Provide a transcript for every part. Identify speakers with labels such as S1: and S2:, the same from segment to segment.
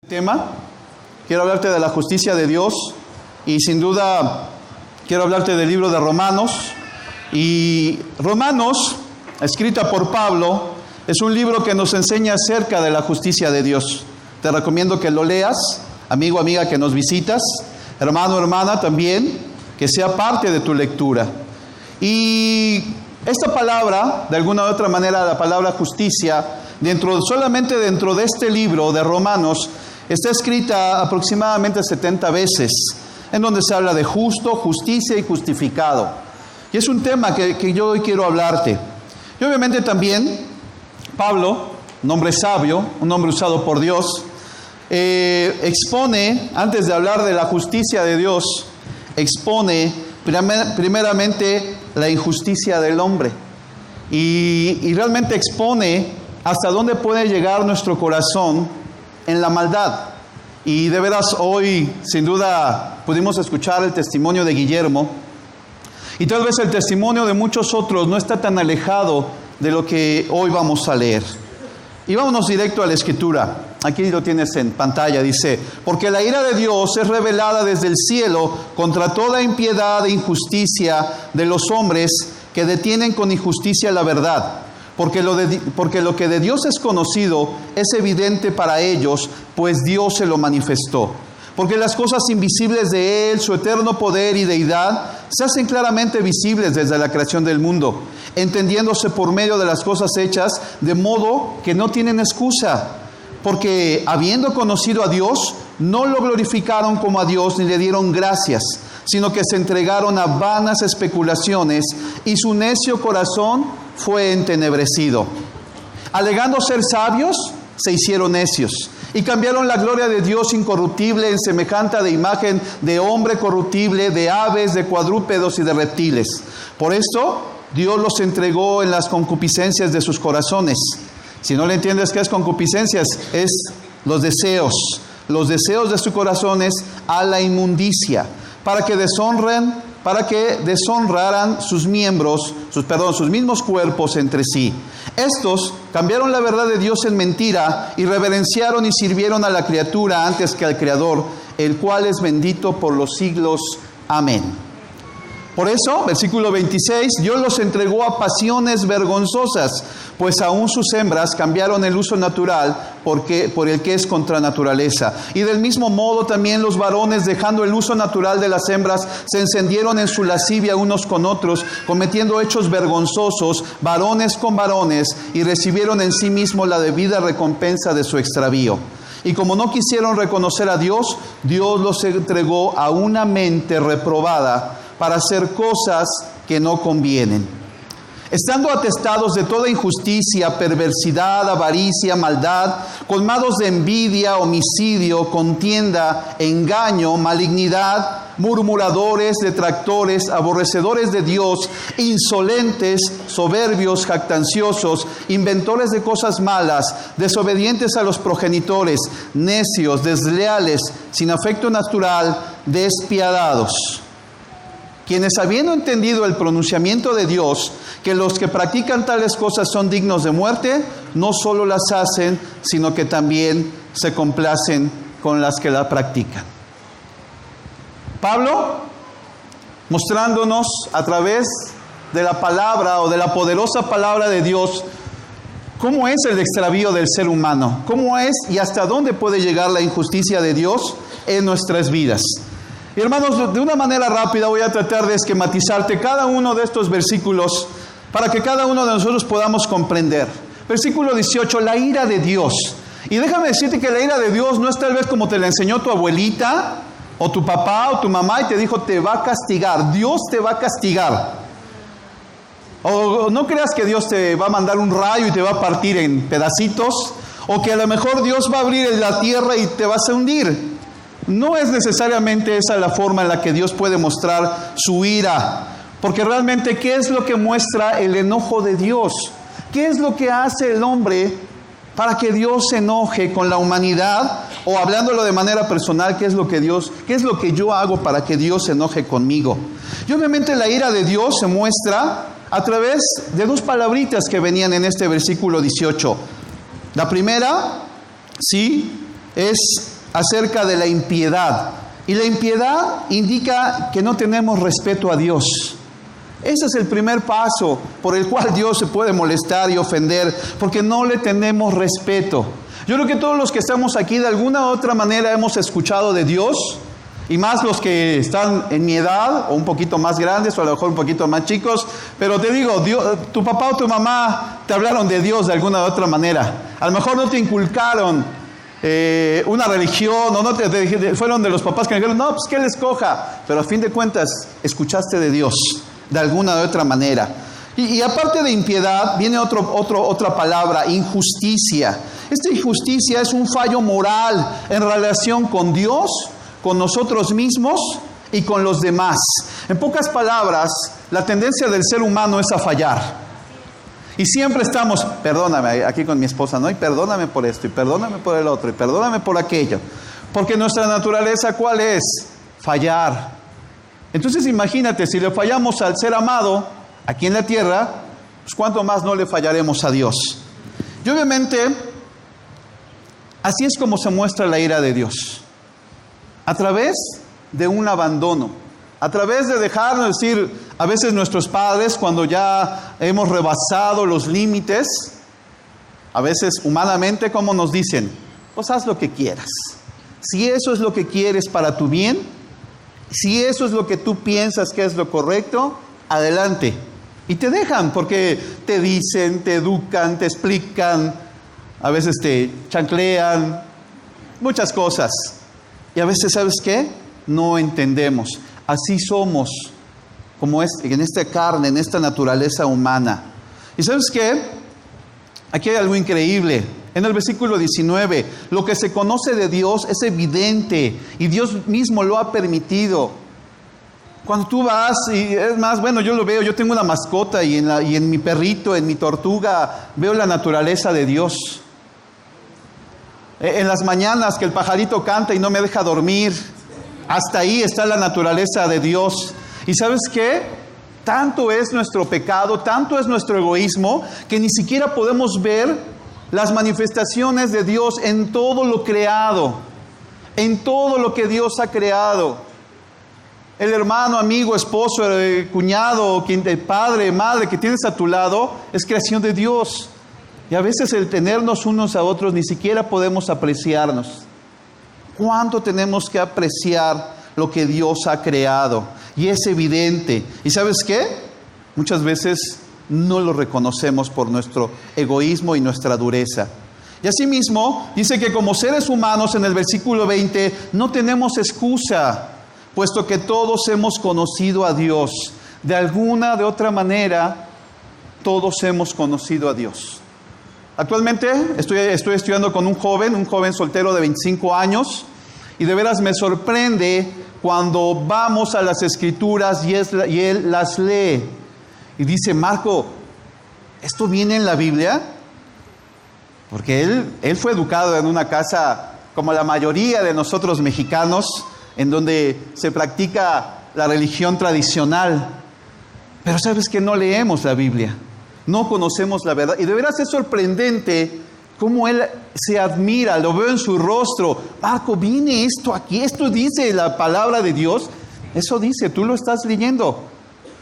S1: Tema, quiero hablarte de la justicia de Dios y sin duda quiero hablarte del libro de Romanos. Y Romanos, escrita por Pablo, es un libro que nos enseña acerca de la justicia de Dios. Te recomiendo que lo leas, amigo, amiga que nos visitas, hermano, hermana también, que sea parte de tu lectura. Y esta palabra, de alguna u otra manera, la palabra justicia, solamente dentro de este libro de Romanos, está escrita aproximadamente 70 veces, en donde se habla de justo, justicia y justificado. Y es un tema que yo hoy quiero hablarte. Y obviamente también Pablo, un hombre sabio, un hombre usado por Dios, expone, antes de hablar de la justicia de Dios, expone primeramente la injusticia del hombre. Y realmente expone hasta dónde puede llegar nuestro corazón en la maldad. Y de veras hoy, sin duda, pudimos escuchar el testimonio de Guillermo. Y tal vez el testimonio de muchos otros no está tan alejado de lo que hoy vamos a leer. Y vámonos directo a la Escritura. Aquí lo tienes en pantalla, dice: porque la ira de Dios es revelada desde el cielo contra toda impiedad e injusticia de los hombres que detienen con injusticia la verdad. Porque lo que de Dios es conocido es evidente para ellos, pues Dios se lo manifestó. Porque las cosas invisibles de Él, su eterno poder y deidad, se hacen claramente visibles desde la creación del mundo, entendiéndose por medio de las cosas hechas, de modo que no tienen excusa. Porque habiendo conocido a Dios, no lo glorificaron como a Dios ni le dieron gracias, sino que se entregaron a vanas especulaciones y su necio corazón fue entenebrecido. Alegando ser sabios, se hicieron necios y cambiaron la gloria de Dios incorruptible en semejanza de imagen de hombre corruptible, de aves, de cuadrúpedos y de reptiles. Por esto, Dios los entregó en las concupiscencias de sus corazones. Si no le entiendes qué es concupiscencias, es los deseos de sus corazones a la inmundicia, para que deshonraran sus mismos cuerpos entre sí. Estos cambiaron la verdad de Dios en mentira y reverenciaron y sirvieron a la criatura antes que al Creador, el cual es bendito por los siglos. Amén. Por eso, versículo 26, Dios los entregó a pasiones vergonzosas, pues aún sus hembras cambiaron el uso natural por el que es contra naturaleza. Y del mismo modo también los varones, dejando el uso natural de las hembras, se encendieron en su lascivia unos con otros, cometiendo hechos vergonzosos, varones con varones, y recibieron en sí mismos la debida recompensa de su extravío. Y como no quisieron reconocer a Dios, Dios los entregó a una mente reprobada para hacer cosas que no convienen. Estando atestados de toda injusticia, perversidad, avaricia, maldad, colmados de envidia, homicidio, contienda, engaño, malignidad, murmuradores, detractores, aborrecedores de Dios, insolentes, soberbios, jactanciosos, inventores de cosas malas, desobedientes a los progenitores, necios, desleales, sin afecto natural, despiadados. Quienes, habiendo entendido el pronunciamiento de Dios, que los que practican tales cosas son dignos de muerte, no solo las hacen, sino que también se complacen con las que la practican. Pablo, mostrándonos a través de la palabra o de la poderosa palabra de Dios, cómo es el extravío del ser humano, cómo es y hasta dónde puede llegar la injusticia de Dios en nuestras vidas. Y hermanos, de una manera rápida voy a tratar de esquematizarte cada uno de estos versículos para que cada uno de nosotros podamos comprender. Versículo 18, la ira de Dios. Y déjame decirte que la ira de Dios no es tal vez como te la enseñó tu abuelita o tu papá o tu mamá y te dijo te va a castigar. Dios te va a castigar. O no creas que Dios te va a mandar un rayo y te va a partir en pedacitos, o que a lo mejor Dios va a abrir la tierra y te vas a hundir. No es necesariamente esa la forma en la que Dios puede mostrar su ira. Porque realmente, ¿qué es lo que muestra el enojo de Dios? ¿Qué es lo que hace el hombre para que Dios se enoje con la humanidad? O hablándolo de manera personal, ¿qué es lo que yo hago para que Dios se enoje conmigo? Y obviamente la ira de Dios se muestra a través de dos palabritas que venían en este versículo 18. La primera, sí, es acerca de la impiedad. Y la impiedad indica que no tenemos respeto a Dios. Ese es el primer paso por el cual Dios se puede molestar y ofender, porque no le tenemos respeto. Yo creo que todos los que estamos aquí de alguna u otra manera hemos escuchado de Dios, y más los que están en mi edad, o un poquito más grandes, o a lo mejor un poquito más chicos, pero te digo, Dios, tu papá o tu mamá te hablaron de Dios de alguna u otra manera. A lo mejor no te inculcaron una religión, o no fueron de los papás que me dijeron, no, pues que Él escoja, pero a fin de cuentas escuchaste de Dios de alguna u otra manera. Y aparte de impiedad, viene otra palabra, injusticia. Esta injusticia es un fallo moral en relación con Dios, con nosotros mismos y con los demás. En pocas palabras, la tendencia del ser humano es a fallar. Y siempre estamos, perdóname, aquí con mi esposa, ¿no? Y perdóname por esto, y perdóname por el otro, y perdóname por aquello. Porque nuestra naturaleza, ¿cuál es? Fallar. Entonces imagínate, si le fallamos al ser amado aquí en la tierra, pues cuánto más no le fallaremos a Dios. Y obviamente, así es como se muestra la ira de Dios. A través de un abandono, a través de dejarnos decir, a veces nuestros padres, cuando ya hemos rebasado los límites, a veces humanamente, como nos dicen, pues haz lo que quieras. Si eso es lo que quieres para tu bien, si eso es lo que tú piensas que es lo correcto, adelante. Y te dejan, porque te dicen, te educan, te explican, a veces te chanclean, muchas cosas. Y a veces, ¿sabes qué? No entendemos. Así somos, como es en esta carne, en esta naturaleza humana. ¿Y sabes qué? Aquí hay algo increíble. En el versículo 19, lo que se conoce de Dios es evidente y Dios mismo lo ha permitido. Cuando tú vas, y es más, bueno, yo lo veo, yo tengo una mascota y en mi perrito, en mi tortuga, veo la naturaleza de Dios. En las mañanas que el pajarito canta y no me deja dormir, hasta ahí está la naturaleza de Dios. ¿Y sabes qué? Tanto es nuestro pecado, tanto es nuestro egoísmo, que ni siquiera podemos ver las manifestaciones de Dios en todo lo creado, en todo lo que Dios ha creado. El hermano, amigo, esposo, cuñado, padre, madre que tienes a tu lado, es creación de Dios. Y a veces el tenernos unos a otros ni siquiera podemos apreciarnos. ¿Cuánto tenemos que apreciar lo que Dios ha creado? Y es evidente. ¿Y sabes qué? Muchas veces no lo reconocemos por nuestro egoísmo y nuestra dureza. Y asimismo, dice que como seres humanos, en el versículo 20, no tenemos excusa, puesto que todos hemos conocido a Dios. De alguna, de otra manera, todos hemos conocido a Dios. Actualmente estoy estudiando con un joven soltero de 25 años, y de veras me sorprende cuando vamos a las Escrituras y él las lee. Y dice, Marco, ¿esto viene en la Biblia? Porque él fue educado en una casa, como la mayoría de nosotros mexicanos, en donde se practica la religión tradicional. Pero ¿sabes que no leemos la Biblia? No conocemos la verdad. Y de veras es sorprendente cómo él se admira, lo veo en su rostro. Marco, ¿viene esto aquí? ¿Esto dice la palabra de Dios? Eso dice, tú lo estás leyendo.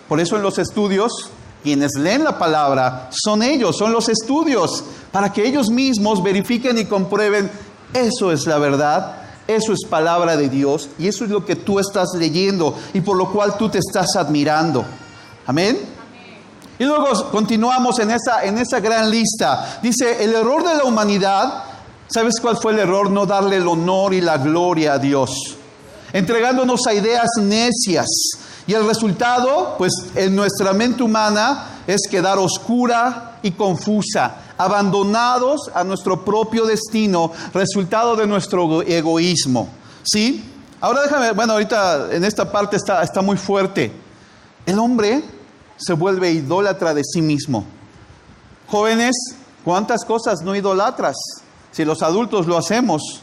S1: Por eso en los estudios, quienes leen la palabra son ellos, son los estudios, para que ellos mismos verifiquen y comprueben, eso es la verdad, eso es palabra de Dios, y eso es lo que tú estás leyendo, y por lo cual tú te estás admirando. Amén. Y luego continuamos en esa gran lista. Dice, el error de la humanidad, ¿sabes cuál fue el error? No darle el honor y la gloria a Dios, entregándonos a ideas necias. Y el resultado, pues en nuestra mente humana, es quedar oscura y confusa, abandonados a nuestro propio destino, resultado de nuestro egoísmo. ¿Sí? Ahora déjame, bueno, ahorita en esta parte está muy fuerte. El hombre se vuelve idólatra de sí mismo. Jóvenes, ¿cuántas cosas no idolatras? Si los adultos lo hacemos.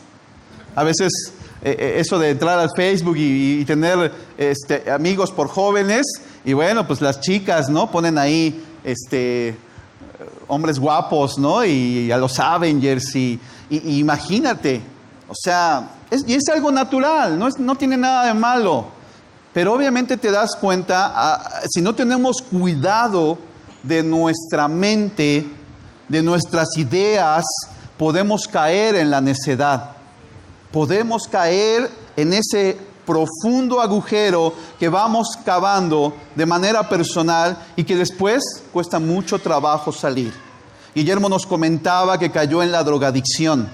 S1: A veces eso de entrar al Facebook y tener amigos por jóvenes, y bueno, pues las chicas, ¿no? Ponen ahí hombres guapos, ¿no? Y a los Avengers, y imagínate, o sea, Y es algo natural, no tiene nada de malo. Pero obviamente te das cuenta, si no tenemos cuidado de nuestra mente, de nuestras ideas, podemos caer en la necedad. Podemos caer en ese profundo agujero que vamos cavando de manera personal y que después cuesta mucho trabajo salir. Guillermo nos comentaba que cayó en la drogadicción.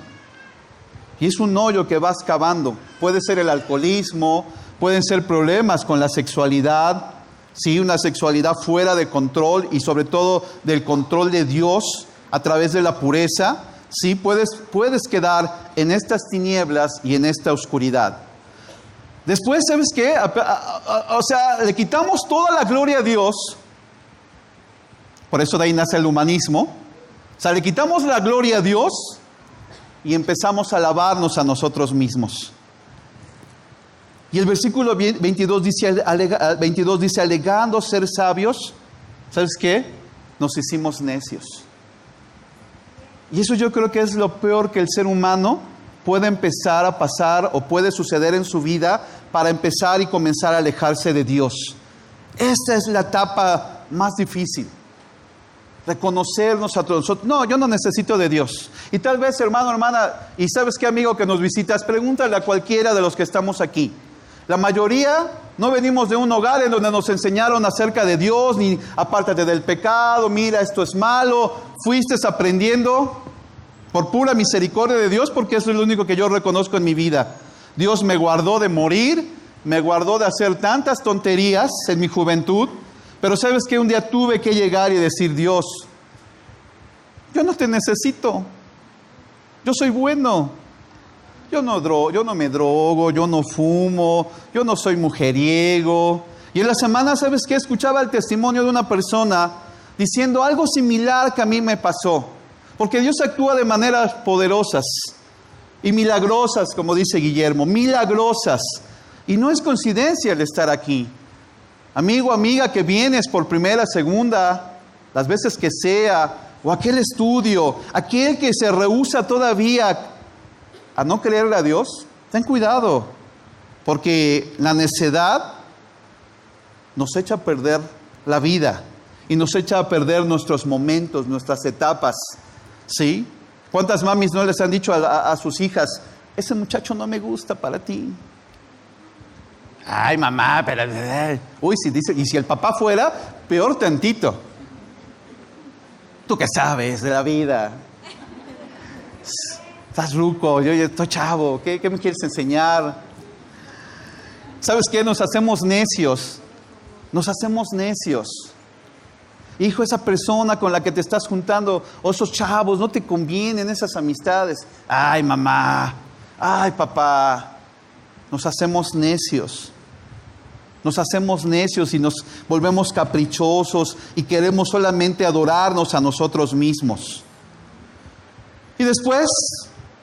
S1: Y es un hoyo que vas cavando. Puede ser el alcoholismo, pueden ser problemas con la sexualidad, ¿sí? Una sexualidad fuera de control y sobre todo del control de Dios a través de la pureza. Sí, puedes quedar en estas tinieblas y en esta oscuridad. Después, ¿sabes qué? Le quitamos toda la gloria a Dios. Por eso de ahí nace el humanismo. Le quitamos la gloria a Dios y empezamos a alabarnos a nosotros mismos. Y el versículo 22 dice, alegando ser sabios, ¿sabes qué? Nos hicimos necios. Y eso yo creo que es lo peor que el ser humano puede empezar a pasar o puede suceder en su vida para empezar y comenzar a alejarse de Dios. Esta es la etapa más difícil. Reconocernos a todos nosotros. No, yo no necesito de Dios. Y tal vez, hermano, hermana, y sabes qué, amigo que nos visitas, pregúntale a cualquiera de los que estamos aquí. La mayoría no venimos de un hogar en donde nos enseñaron acerca de Dios, ni apártate del pecado, mira, esto es malo. Fuiste aprendiendo por pura misericordia de Dios, porque eso es lo único que yo reconozco en mi vida. Dios me guardó de morir, me guardó de hacer tantas tonterías en mi juventud. Pero ¿sabes qué? Un día tuve que llegar y decir, Dios, yo no te necesito. Yo soy bueno. Yo no me drogo, yo no fumo, yo no soy mujeriego. Y en la semana, ¿sabes qué? Escuchaba el testimonio de una persona diciendo algo similar que a mí me pasó. Porque Dios actúa de maneras poderosas y milagrosas, como dice Guillermo, milagrosas. Y no es coincidencia el estar aquí. Amigo, amiga, que vienes por primera, segunda, las veces que sea, o aquel estudio, aquel que se rehúsa todavía a no creerle a Dios, ten cuidado, porque la necedad nos echa a perder la vida y nos echa a perder nuestros momentos, nuestras etapas, ¿sí? ¿Cuántas mamis no les han dicho a sus hijas, ese muchacho no me gusta para ti? Ay, mamá, pero... Uy, y si el papá fuera, peor tantito. ¿Tú qué sabes de la vida? Estás ruco, yo estoy chavo, ¿qué me quieres enseñar? ¿Sabes qué? Nos hacemos necios. Nos hacemos necios. Hijo, esa persona con la que te estás juntando, o esos chavos, no te convienen esas amistades. Ay, mamá, ay, papá. Nos hacemos necios. Nos hacemos necios y nos volvemos caprichosos y queremos solamente adorarnos a nosotros mismos. Y después,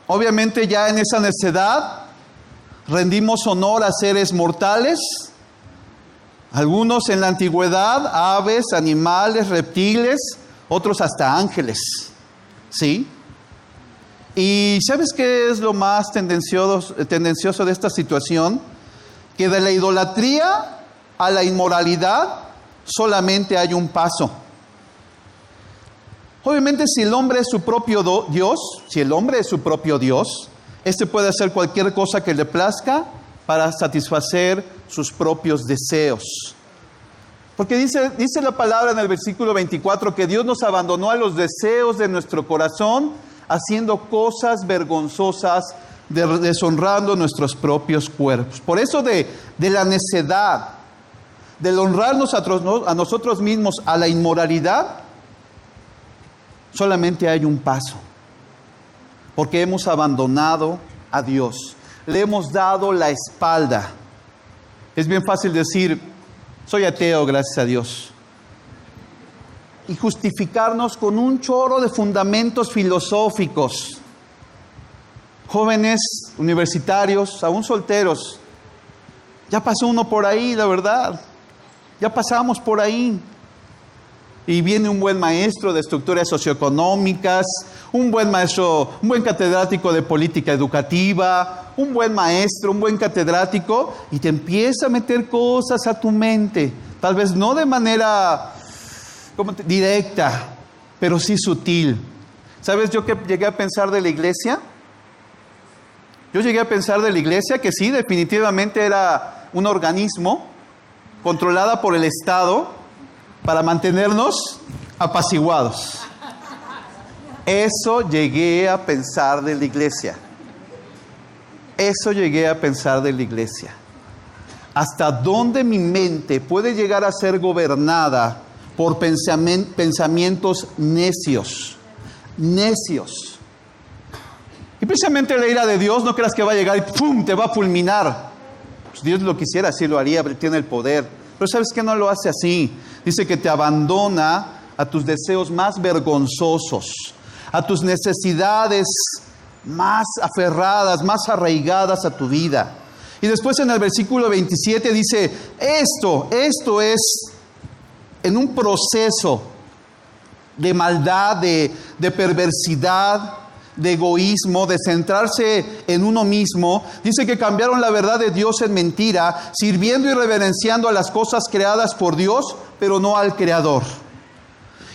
S1: obviamente ya en esa necedad, rendimos honor a seres mortales. Algunos en la antigüedad, aves, animales, reptiles, otros hasta ángeles. ¿Sí? Y ¿sabes qué es lo más tendencioso de esta situación? Que de la idolatría a la inmoralidad solamente hay un paso. Obviamente, si el hombre es su propio Dios, este puede hacer cualquier cosa que le plazca para satisfacer sus propios deseos. Porque dice la palabra en el versículo 24 que Dios nos abandonó a los deseos de nuestro corazón, haciendo cosas vergonzosas, deshonrando nuestros propios cuerpos. Por eso de la necedad, del honrarnos a nosotros mismos a la inmoralidad, solamente hay un paso. Porque hemos abandonado a Dios. Le hemos dado la espalda. Es bien fácil decir, soy ateo, gracias a Dios. Y justificarnos con un chorro de fundamentos filosóficos. Jóvenes, universitarios, aún solteros. Ya pasó uno por ahí, la verdad. Ya pasamos por ahí. Y viene un buen maestro de estructuras socioeconómicas, un buen maestro, un buen catedrático de política educativa, un buen maestro, un buen catedrático, y te empieza a meter cosas a tu mente. Tal vez no de manera directa, pero sí sutil. ¿Sabes yo qué llegué a pensar de la iglesia? Yo llegué a pensar de la iglesia que sí, definitivamente era un organismo controlada por el Estado para mantenernos apaciguados. Eso llegué a pensar de la iglesia. Eso llegué a pensar de la iglesia. ¿Hasta dónde mi mente puede llegar a ser gobernada por pensamientos necios? Necios. Y precisamente la ira de Dios, no creas que va a llegar y ¡pum!, te va a fulminar. Pues Dios lo quisiera, así lo haría, pero tiene el poder. Pero ¿sabes qué? No lo hace así. Dice que te abandona a tus deseos más vergonzosos, a tus necesidades más aferradas, más arraigadas a tu vida. Y después en el versículo 27 dice, esto es en un proceso de maldad, de perversidad, de egoísmo, de centrarse en uno mismo. Dice que cambiaron la verdad de Dios en mentira, sirviendo y reverenciando a las cosas creadas por Dios, pero no al Creador.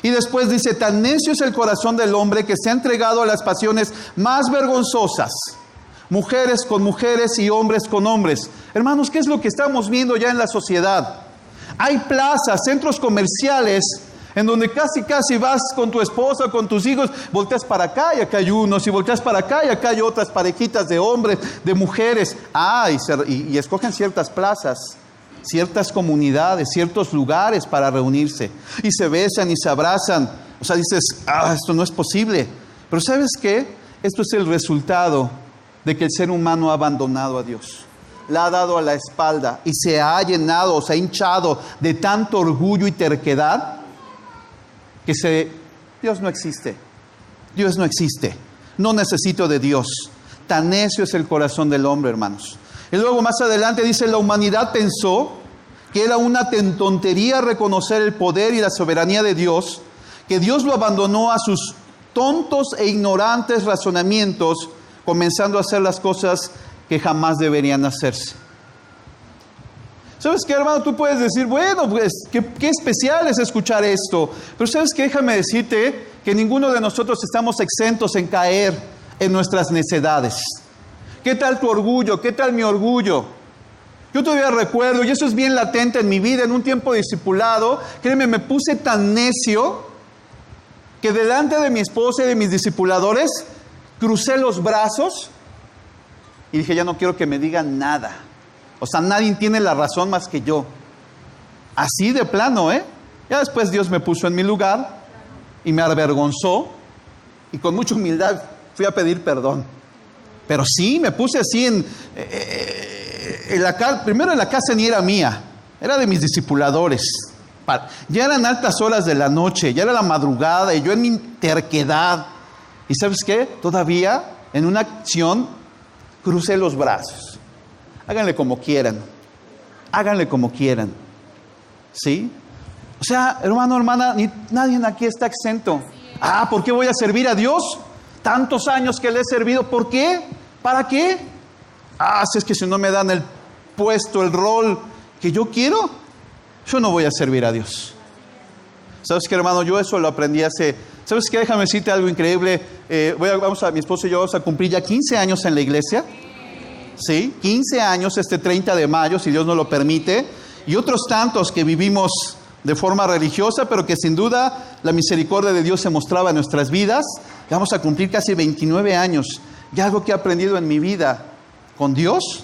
S1: Y después dice, tan necio es el corazón del hombre que se ha entregado a las pasiones más vergonzosas. Mujeres con mujeres y hombres con hombres. Hermanos, ¿qué es lo que estamos viendo ya en la sociedad? Hay plazas, centros comerciales, en donde casi vas con tu esposa, con tus hijos, volteas para acá y acá hay unos, y volteas para acá y acá hay otras parejitas de hombres, de mujeres. Y escogen ciertas plazas, ciertas comunidades, ciertos lugares para reunirse. Y se besan y se abrazan. O sea, dices, esto no es posible. Pero ¿sabes qué? Esto es el resultado de que el ser humano ha abandonado a Dios. La ha dado a la espalda y se ha llenado, se ha hinchado de tanto orgullo y terquedad que Dios no existe. Dios no existe. No necesito de Dios. Tan necio es el corazón del hombre, hermanos. Y luego más adelante dice, la humanidad pensó que era una tontería reconocer el poder y la soberanía de Dios, que Dios lo abandonó a sus tontos e ignorantes razonamientos, comenzando a hacer las cosas que jamás deberían hacerse. ¿Sabes qué, hermano? Tú puedes decir, bueno, pues, qué especial es escuchar esto. Pero ¿sabes qué? Déjame decirte que ninguno de nosotros estamos exentos en caer en nuestras necedades. ¿Qué tal tu orgullo? ¿Qué tal mi orgullo? Yo todavía recuerdo, y eso es bien latente en mi vida, en un tiempo discipulado, créeme, me puse tan necio que delante de mi esposa y de mis discipuladores, crucé los brazos y dije, ya no quiero que me digan nada. O sea, nadie tiene la razón más que yo. Así de plano, ¿eh? Ya después Dios me puso en mi lugar y me avergonzó y con mucha humildad fui a pedir perdón. Pero sí, me puse así primero en la casa ni era mía, era de mis discipuladores. Ya eran altas horas de la noche, ya era la madrugada y yo en mi terquedad. ¿Y sabes qué? Todavía en una acción crucé los brazos. Háganle como quieran. Háganle como quieran. ¿Sí? O sea, hermano, hermana, nadie aquí está exento. ¿Por qué voy a servir a Dios? Tantos años que le he servido. ¿Por qué? ¿Para qué? Si es que si no me dan el puesto, el rol que yo quiero, yo no voy a servir a Dios. ¿Sabes qué, hermano? Yo eso lo aprendí ¿sabes qué? Déjame decirte algo increíble. Mi esposo y yo vamos a cumplir ya 15 años en la iglesia. ¿Sí? 15 años este 30 de mayo, si Dios nos lo permite, y otros tantos que vivimos de forma religiosa, pero que sin duda la misericordia de Dios se mostraba en nuestras vidas. Vamos a cumplir casi 29 años. Y algo que he aprendido en mi vida con Dios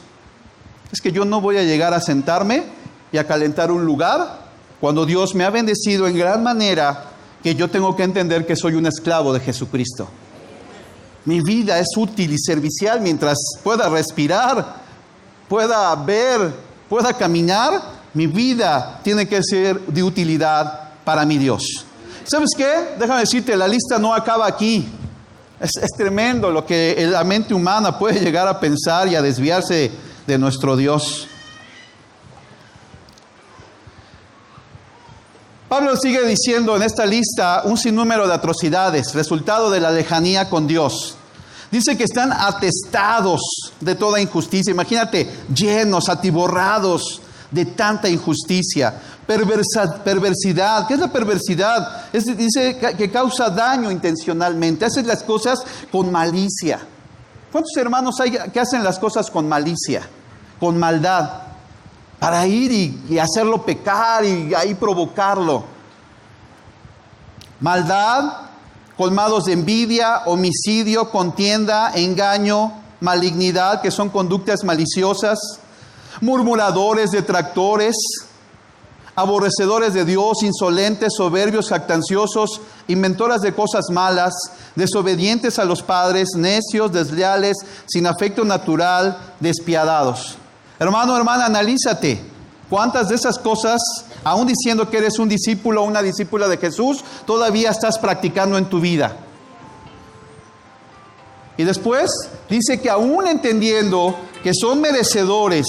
S1: es que yo no voy a llegar a sentarme y a calentar un lugar cuando Dios me ha bendecido en gran manera, que yo tengo que entender que soy un esclavo de Jesucristo. Mi vida es útil y servicial mientras pueda respirar, pueda ver, pueda caminar. Mi vida tiene que ser de utilidad para mi Dios. ¿Sabes qué? Déjame decirte, la lista no acaba aquí. Es tremendo lo que la mente humana puede llegar a pensar y a desviarse de nuestro Dios. Pablo sigue diciendo en esta lista un sinnúmero de atrocidades, resultado de la lejanía con Dios. Dice que están atestados de toda injusticia. Imagínate, llenos, atiborrados de tanta injusticia. Perversidad. ¿Qué es la perversidad? Dice que causa daño intencionalmente. Hacen las cosas con malicia. ¿Cuántos hermanos hay que hacen las cosas con malicia, con maldad? Para ir y hacerlo pecar y ahí provocarlo. Maldad, colmados de envidia, homicidio, contienda, engaño, malignidad, que son conductas maliciosas, murmuradores, detractores, aborrecedores de Dios, insolentes, soberbios, jactanciosos, inventoras de cosas malas, desobedientes a los padres, necios, desleales, sin afecto natural, despiadados. Hermano, hermana, analízate. ¿Cuántas de esas cosas, aún diciendo que eres un discípulo o una discípula de Jesús, todavía estás practicando en tu vida? Y después dice que aún entendiendo que son merecedores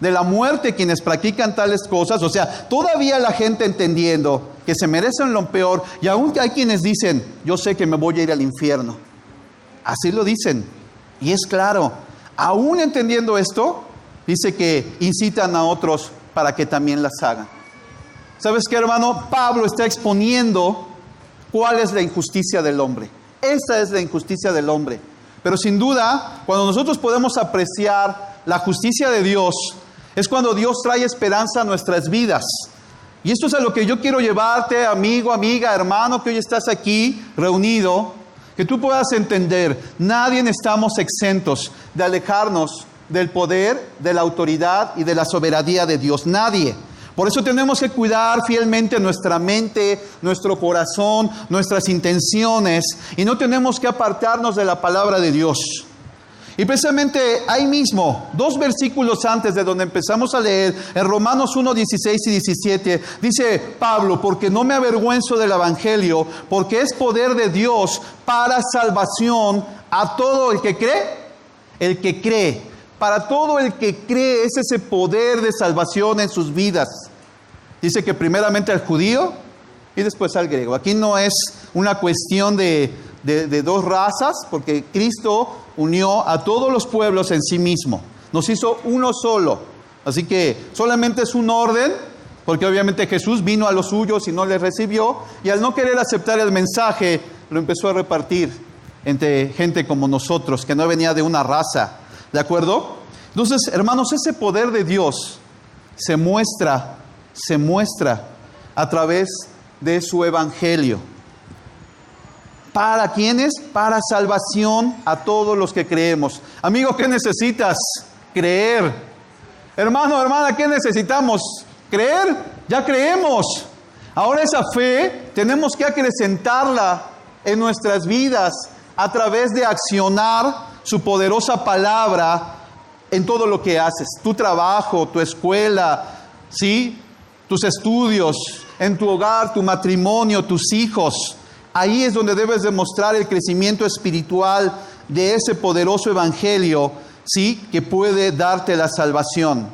S1: de la muerte quienes practican tales cosas, o sea, todavía la gente entendiendo que se merecen lo peor, y aún hay quienes dicen, yo sé que me voy a ir al infierno. Así lo dicen. Y es claro, aún entendiendo esto, dice que incitan a otros para que también las hagan. ¿Sabes qué, hermano? Pablo está exponiendo cuál es la injusticia del hombre. Esta es la injusticia del hombre. Pero sin duda, cuando nosotros podemos apreciar la justicia de Dios, es cuando Dios trae esperanza a nuestras vidas. Y esto es a lo que yo quiero llevarte, amigo, amiga, hermano, que hoy estás aquí reunido, que tú puedas entender, nadie estamos exentos de alejarnos del poder, de la autoridad y de la soberanía de Dios. Nadie. Por eso tenemos que cuidar fielmente nuestra mente, nuestro corazón, nuestras intenciones, y no tenemos que apartarnos de la palabra de Dios. Y precisamente ahí mismo, 2 versículos antes de donde empezamos a leer, en Romanos 1, 16 y 17, dice Pablo, porque no me avergüenzo del evangelio, porque es poder de Dios para salvación a todo el que cree. El que cree. Para todo el que cree es ese poder de salvación en sus vidas. Dice que primeramente al judío y después al griego. Aquí no es una cuestión de dos razas, porque Cristo unió a todos los pueblos en sí mismo. Nos hizo uno solo. Así que solamente es un orden, porque obviamente Jesús vino a los suyos y no les recibió. Y al no querer aceptar el mensaje, lo empezó a repartir entre gente como nosotros, que no venía de una raza. ¿De acuerdo? Entonces, hermanos, ese poder de Dios se muestra a través de su evangelio. ¿Para quiénes? Para salvación a todos los que creemos. Amigo, ¿qué necesitas? Creer. Hermano, hermana, ¿qué necesitamos? ¿Creer? Ya creemos. Ahora esa fe tenemos que acrecentarla en nuestras vidas a través de accionar su poderosa palabra en todo lo que haces. Tu trabajo, tu escuela, ¿sí? Tus estudios, en tu hogar, tu matrimonio, tus hijos. Ahí es donde debes demostrar el crecimiento espiritual de ese poderoso evangelio, ¿sí? Que puede darte la salvación.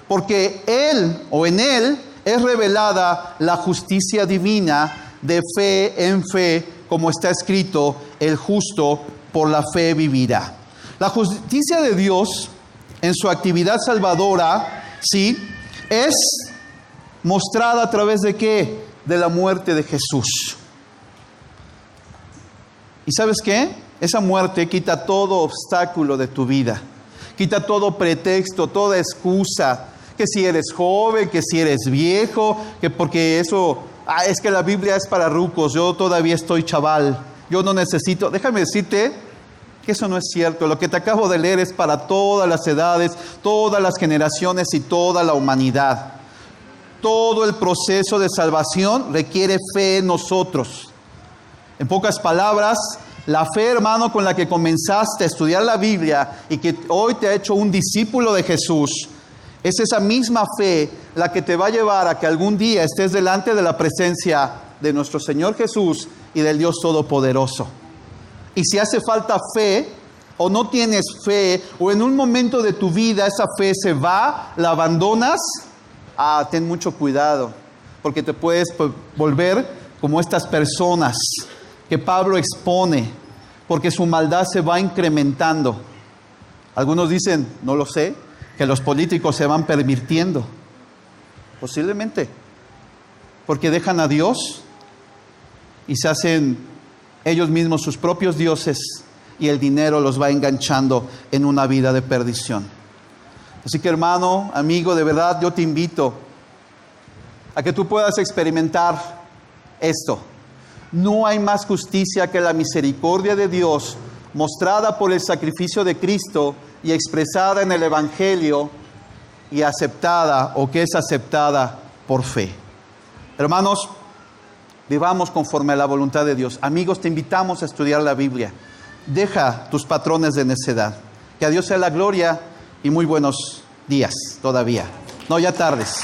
S1: Porque Él o en Él es revelada la justicia divina de fe en fe, como está escrito, el justo por la fe vivirá. La justicia de Dios en su actividad salvadora, ¿sí? Es mostrada a través de ¿qué? De la muerte de Jesús. ¿Y sabes qué? Esa muerte quita todo obstáculo de tu vida. Quita todo pretexto, toda excusa. Que si eres joven, que si eres viejo, que porque eso, es que la Biblia es para rucos, yo todavía estoy chaval, yo no necesito. Déjame decirte que eso no es cierto. Lo que te acabo de leer es para todas las edades, todas las generaciones y toda la humanidad. Todo el proceso de salvación requiere fe en nosotros. En pocas palabras, la fe, hermano, con la que comenzaste a estudiar la Biblia y que hoy te ha hecho un discípulo de Jesús, es esa misma fe la que te va a llevar a que algún día estés delante de la presencia de nuestro Señor Jesús y del Dios Todopoderoso. Y si hace falta fe, o no tienes fe, o en un momento de tu vida esa fe se va, la abandonas, ten mucho cuidado. porque te puedes volver como estas personas que Pablo expone, porque su maldad se va incrementando. Algunos dicen, no lo sé, que los políticos se van pervirtiendo. Posiblemente, porque dejan a Dios y se hacen ellos mismos sus propios dioses, y el dinero los va enganchando en una vida de perdición. Así que, hermano, amigo, de verdad yo te invito a que tú puedas experimentar esto. No hay más justicia que la misericordia de Dios mostrada por el sacrificio de Cristo y expresada en el Evangelio y aceptada, o que es aceptada por fe. Hermanos, vivamos conforme a la voluntad de Dios. Amigos, te invitamos a estudiar la Biblia. Deja tus patrones de necedad. Que a Dios sea la gloria y muy buenos días todavía. No, ya tardes.